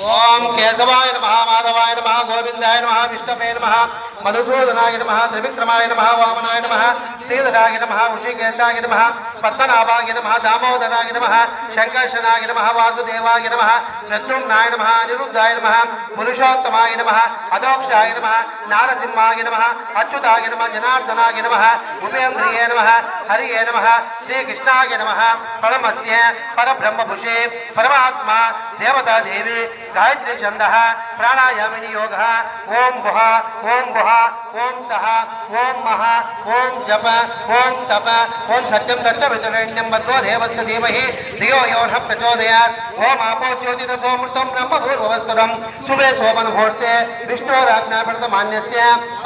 ఓం కేశవాయ నమః మాధవాయ నమః గోవిందాయ నమః విష్ణవే నమః మధుసూదనాయ నమః త్రివిక్రమాయ నమః వామనాయ నమః శ్రీధరాయ నమః ఋషికేశాయ నమః పద్మనాభాయ నమః దామోదరాయ నమః శంకర్షణాయ నమః వాసుదేవాయ నమః ప్రద్యుమ్నాయ నమః అనిరుద్ధాయ నమః పురుషోత్తమాయ నమః అదోక్షాయ నమః నారసింహాయ నమః అచ్యుతాయ నమః జనార్దనాయ నమః ఉపేంద్రియ నమః హరియే నమః శ్రీకృష్ణాయ నమః పరమస్య పరబ్రహ్మభుషే పరమాత్మా దేవతా దేవి గాయత్రి ఛందః ప్రాణాయామిని యోగః ఓం భుః ఓం భుః ఓం సహ ఓం మహ ఓం జప ఓం తప ఓం సత్యం దచ్చ విచరణ్యం వద్వో దేవస్య ధీమహి ధియో యో నః ప్రచోదయాత్ ఓం ఆపో జ్యోతిరసోమృతం బ్రహ్మ భూర్భువస్సురం శుభే శోభన ముహూర్తే విష్ణోరాజ్ఞాప్రదమాన్యస్య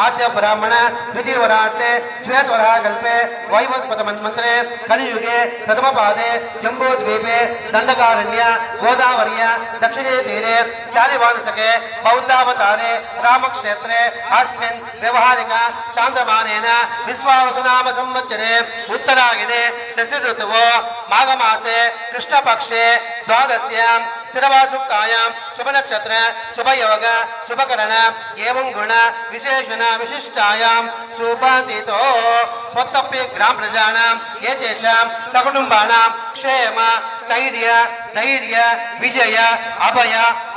ఆద్య బ్రాహ్మణ ద్వితీయవరార్తే శ్వేతవరः కల్పే వైవస్వత మన్వంతరే కలియుగే ప్రథమ పాదే జంబూద్వీపే దండకారణ్య గోదావర్య దక్షిणे तीरे शालिवानसके बौद्धावतारे रामक्षेत्रे अस्मिन् व्यवहारिक चान्द्रमानेन विश्वावसुनाम संवत्सरे उत्तरायणे शशि ऋतुवो माघमासे कृष्णपक्षे द्वादश्यां स्थिरवासुक्तायां शुभनक्षत्र शुभयोग शुभकरण एवं गुण विशेषण विशिष्टायां सुपातितो स्वत्तप्य ग्राम प्रजानां एतेषां सकुटुम्बानां क्षेम स्थैर्य धैर्य विजय अभय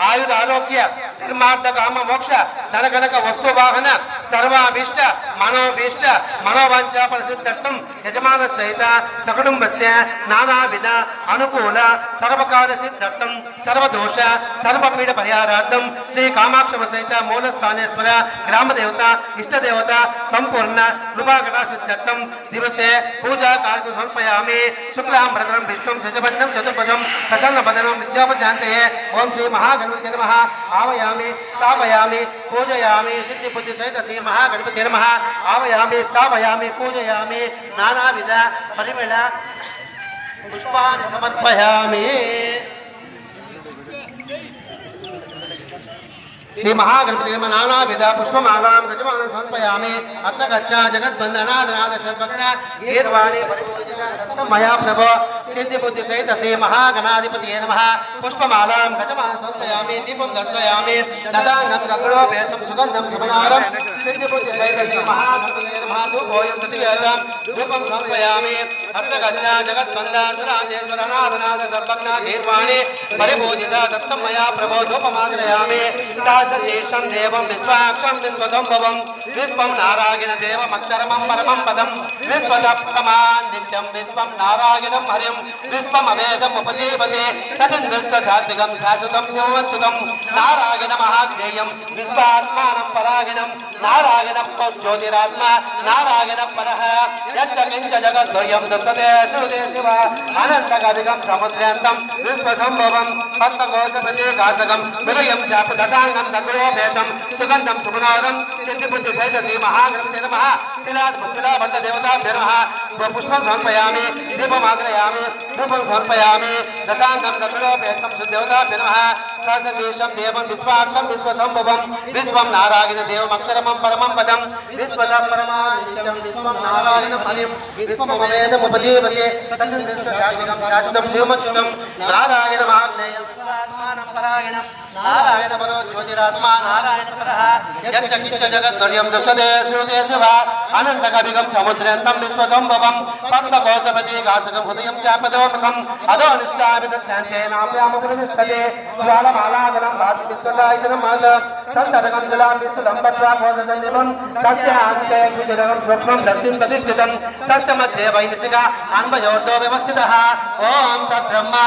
आयुध आरोग्य धर्मार्थ काम मोक्ष धनकनक वस्तु वाहन सर्वाभीष्ट मनोभीष्ट मनोवांछा फलसिद्धर्थं यजमान सहित सकुटुम्बस्य नानाविध अनुकूल सर्वकार्य सिद्धर्थं सर्वदोष सर्वपीड परिहारार्थं श्री कामाक्षम सहित मूलस्थानेश्वर ग्राम देवता इष्ट देवता संपूर्ण कृपाकटा सिद्धर्थं दिवसे पूजा कार्य समर्पयामि शुक्लां भद्रं विष्णुं शशिवर्णं चतुर्भुजं प्रसन्नवदनं विद्यापशान्तये ओम श्री महागणपति नमः आवयामि स्थापयामि पूजयामि सिद्धिबुद्धि सहित श्री महागणपति नमः आवयामि स्थापयामि पूजयामि नानाविध परिमल पुष्पाणि समर्पयामि श्री महागणपति नानाविध पुष्पमालां गजमानं समर्पयामि अत्र गच्छा जगद्वन्दनादनाद सर्वज्ञ गीर्वाणी मया प्रभो सिद्धिबुद्धि सहित श्री महागणाधिपति नमः पुष्पमालां गजमानं समर्पयामि दीपं दर्शयामि दशांगं गगनोपेतं सुगन्धं सुमनारं सिद्धिबुद्धि सहित श्री महागणपति नमः धूपोऽयं प्रतिवेदं धूपं समर्पयामि अत्र गच्छा जगद्वन्दनादेश्वरनादनाद सर्वज्ञ गीर्वाणी परिपूजिता दत्तं मया प्रभो धूपमाग्रयामि देशं देवं विश्वाक्षं विश्वसंभवं विश्वं नारायण देवमक्षरमं परमं पदं विश्वतप्रमान् नित्यं विश्वं नारायणं हरिं विश्वमवेदम् उपजीवते तदिन्द्रस्वसात्विकं शाश्वतं शिववस्तुतं नारायणमहाज्ञेयं विश्वात्मानं परायणं नारायणं ज्योतिरात्मा नारायणं परः यच्च किञ्च जगद्द्वयं दृश्यते श्रुते शिव अनन्तकविगं समुद्र्यन्तं विश्वसंभवं पद्मकोशप्रतीकासकं विलयं चाप दशांगं दग्रोपेतं सुगन्धं सुगुणारं सिद्धिबुद्धि सहित श्री महागणपति नमः शिलाभट्ट देवताभ्यो नमः पुष्पं समर्पयामि दीपमाग्रयामि धूपं समर्पयामि दशांगं दग्रोपेतं सुदेवताभ्यो नमः सहस्रशीर्षं देवं विश्वाक्षं विश्वसंभवं विश्वं नारायण देवमक्षरमं परमं पदं विश्वतपरमानित्यं विश्वं नारायणं हरिं विश्वमवेदमुपजीवते तदिन्द्रस्वसात्विकं शाश्वतं शिवमच्युतं नारायणमाग्नेयं विश्वात्मानं परायणं नारायणपरो ज्योतिरात्मा नारायणपरः यच्च किञ्च जगद्द्वयं दृश्यते श्रुते शिव अनन्तकविगं समुद्र्यन्तं विश्वसंभवं पद्मकोशप्रतीकासकं हृदयं चापदोमुखम् अधो निष्ठापितशान्तेनाप्यामुपनिष्ठते ज्वालमालादनं भाति विश्वलायतनं माल सन्ततकं जलां विस्तुतं पत्राघोषसन्निभं तस्य अन्ते सुचिरकं सूक्ष्मं दर्शिं प्रतिष्ठितं तस्य मध्ये वैदिशिका अन्वयोर्धो व्यवस्थितः ॐ तद्ब्रह्मा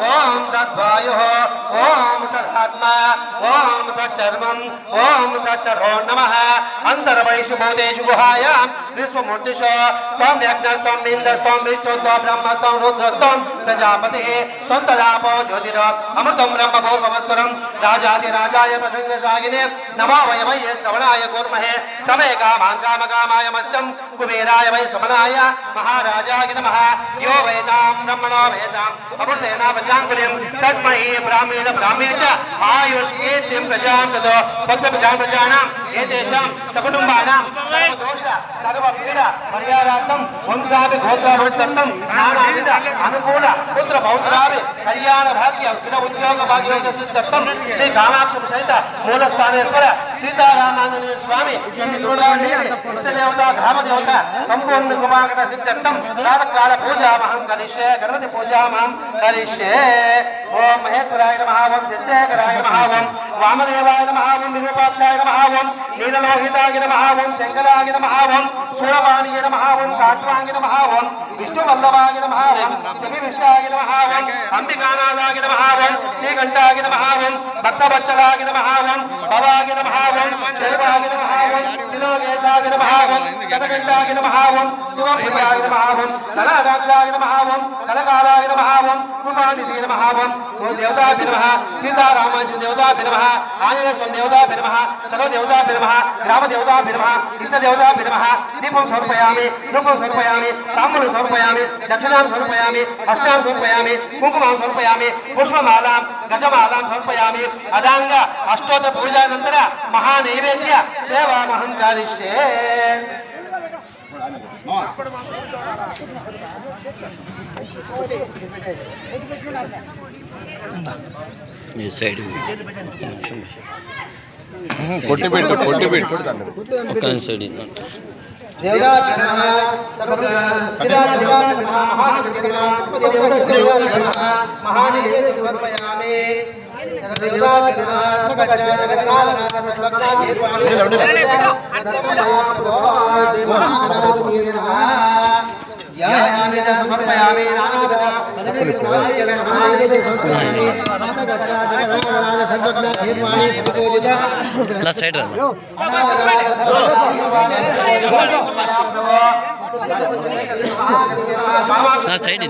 ॐ तद्वायुः ॐ तदात्मा ॐ तच्चर्मम् ॐ तच्चरो नमः अन्तर्वैषु भूतेषु गुहायां विश्वमूर्तिषु त्वं यज्ञस्त्वं इन्द्रस्त्वं विष्णुस्त्वं ब्रह्मस्त्वं रुद्रस्त्वं प्रजापतिः त्वन्तदापो ज्योतिरो अमृतं ब्रह्मभूर्भवस्वरं राजाधिराजाय प्रसङ्गसागिने नमो वयमये श्रवणाय कुर्महे समेकामाङ्कामकामाय मत्स्यं कुबेराय वै श्रवणाय महाराजाय नमः यो वेदां ब्रह्मणो वेदाम् अमृतेन पञ्चाङ्गुलिं तस्मै ब्राह्मीण ब्राह्मीण च आयुष्येत्यं प्रजां ततो प्रजानां एतेषां सकुटुम्बानां सर्वदोष सर्वपीड परिहारार्थं वंशाभिगोत्राभिवृद्धर्थं नानाविध अनुकूल पुत्र पौत्राभि कल्याण भाग्य स्थिर उद्योग भाग्योगसिद्धर्थं श्री कामाक्षी सहित मूलस्थानेश्वर सीतारामानंद स्वामी इष्टदेवता ग्रामदेवता संपूर्ण कृपाकट सिद्धर्थं प्रातःकाल पूजामहं करिष्ये गणपति पूजामहं करिष्ये ओम महेश्वराय नमः ओम सिद्धेश्वराय नमः ओम वामदेवाय नमः ओम विरूपाक्षाय नमः ओम नीललोहिताय नमः ओम शंकराय नमः ओम शूलपाणिये नमः ओम काट्वांगे नमः ओम विष्णुवल्लभाय नमः ओम श्रीविष्णाय नमः ओम अंबिकानाथाय नमः ओम श्रीकंठाय नमः ओम भक्तवत्सलाय नमः ओम भवाय नमः ओम शैवाय नमः ओम त्रिलोकेशाय नमः ओम कनकंठाय नमः ओम शिवप्रियाय नमः ओम कलागाक्षाय नमः ओम कलकालाय नमः ओम कृपानिधे नमः ओम देवताभ्यो नमः सीतारामचंद्र देवताभ्यो नमः आंजनेय स्वामी देवताभ्यो नमः सर्व देवताभ्यो नमः ग्राम देवताभ्यो नमः इष्ट देवताभ्यो नमः दीपं समर्पयामि धूपं समर्पयामि ताम्बूलं समर्पयामि दक्षिणां समर्पयामि हस्तां समर्पयामि कुङ्कुमं समर्पयामि पुष्पमालां गजमालां समर्पयामि अदाङ्ग अष्टोत्तर पूजानन्तर महानैवेद्य सेवामहं करिष्ये సైడ్ కొట్టి పెట్టు ఒక సైడ్ देवदाभ्यो नमः सर्वदेवताभ्यो नमः महागणपतये नमः महानैवेद्यं समर्पयामि सर्वदेवताभ्यो नमः जगन्नाथनाथ सर्वज्ञ गीर्वाणी महागणपतये नमः समर्पयामि నా సైడ్ రా నా సైడ్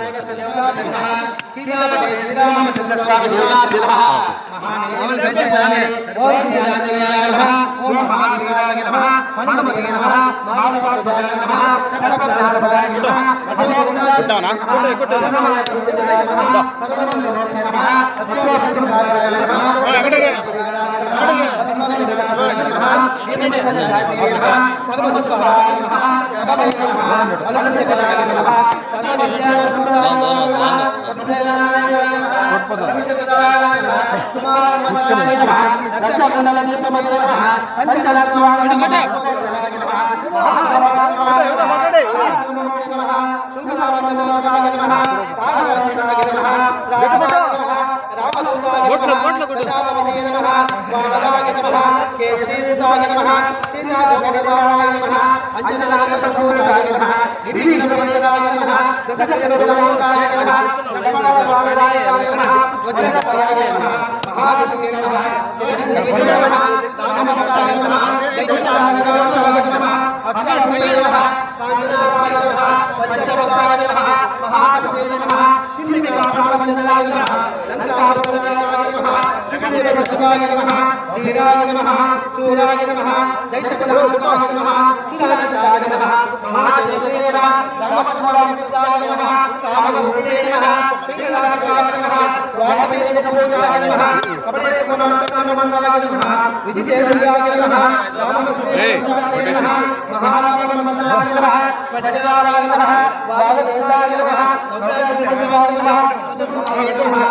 केसरीसुताय नमः सीतासुखनिवाराय नमः अंजनानन्दसम्भूताय नमः गिरिगिरिवरदाय नमः दशकल्यवरदाय नमः लक्ष्मणवरदाय नमः वज्रकपाय नमः महागणपतये नमः चिरञ्जीविने नमः नाममुक्ताय नमः दैत्यनारायणाय नमः अक्षराय नमः काञ्चनाय नमः पंचवक्ताय नमः महातपसे नमः सिंहिकाभवन्दनाय नमः लङ्काभवन्दनाय नमः सुखदेवसत्वाय नमः धीराय नमः सूराय नमः दैत्यकुलाय नमः सुराजिताय नमः महातेजसे नमः रामचन्द्राय नमः कामरूपिणे नमः पिङ्गलाकाय नमः वामवीरपूजाय नमः कपडेकुमारकाममण्डाय नमः विजितेन्द्रियाय नमः रामचन्द्राय नमः महाराममण्डाय नमः स्वटकाराय नमः वाददेशाय नमः नवग्रहाय नमः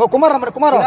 ఓ కుమార్ అమ్మ కుమార్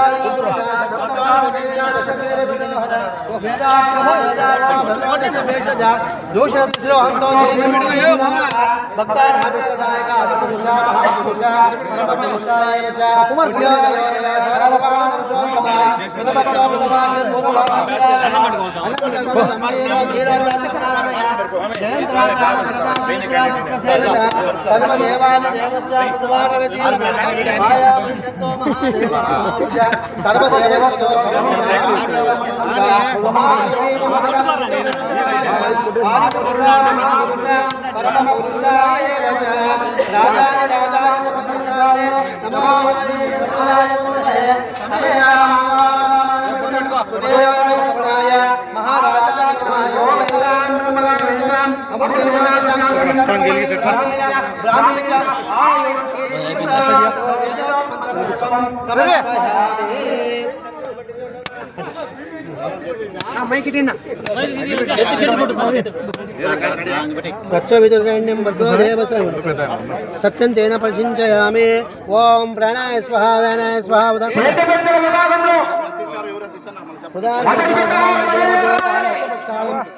सत्यं तेन प्रसिञ्चयामि ओम प्राणाय स्वाहा व्यानाय स्वाहा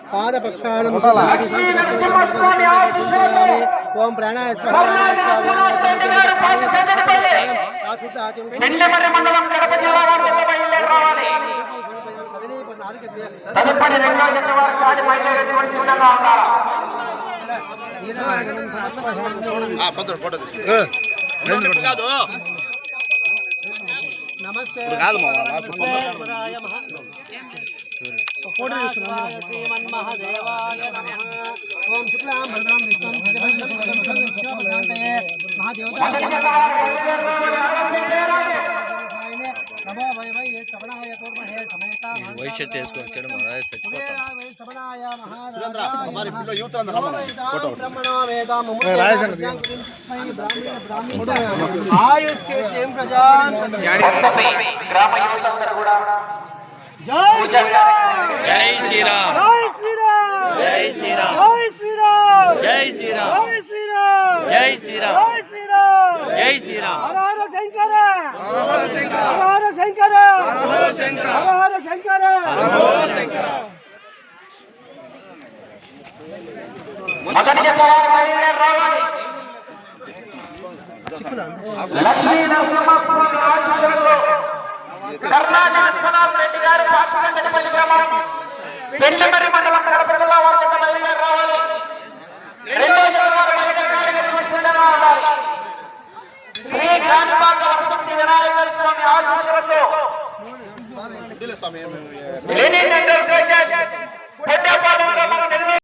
पादपक्षाणं ओम प्राणाय स्वाहा नमस्ते ओम शुक्लां भद्रं विष्णुं జై శ్రీరామ్ జై శ్రీరామ్ జై శ్రీరామ్ జై శ్రీరామ్ జై శ్రీరామ్ హర హర శంకర హర హర శంకర హర హర శంకర హర హర శంకర హర హర శంకర హర హర శంకర మొదటి జతవారు బయలుదేరి రావాలి. లక్ష్మీ నరసింహస్వామి ఆశీస్సులతో కర్ణాటక విశ్వనాథ్ రెడ్డి గారు పార్శ్వసంగటిపల్లి గ్రామం పెంచమర్రి మండలం కడప జిల్లా వారి జత బయలుదేరి రావాలి. రెండో జతవారు బయలుదేరి సిద్ధంగా ఉండాలి. శ్రీ కాణిపాక వసతి వినాయక స్వామి ఆశీస్సులతో లెనిన్ ఎంటర్ప్రైజెస్ పెద్దపాలెం గ్రామం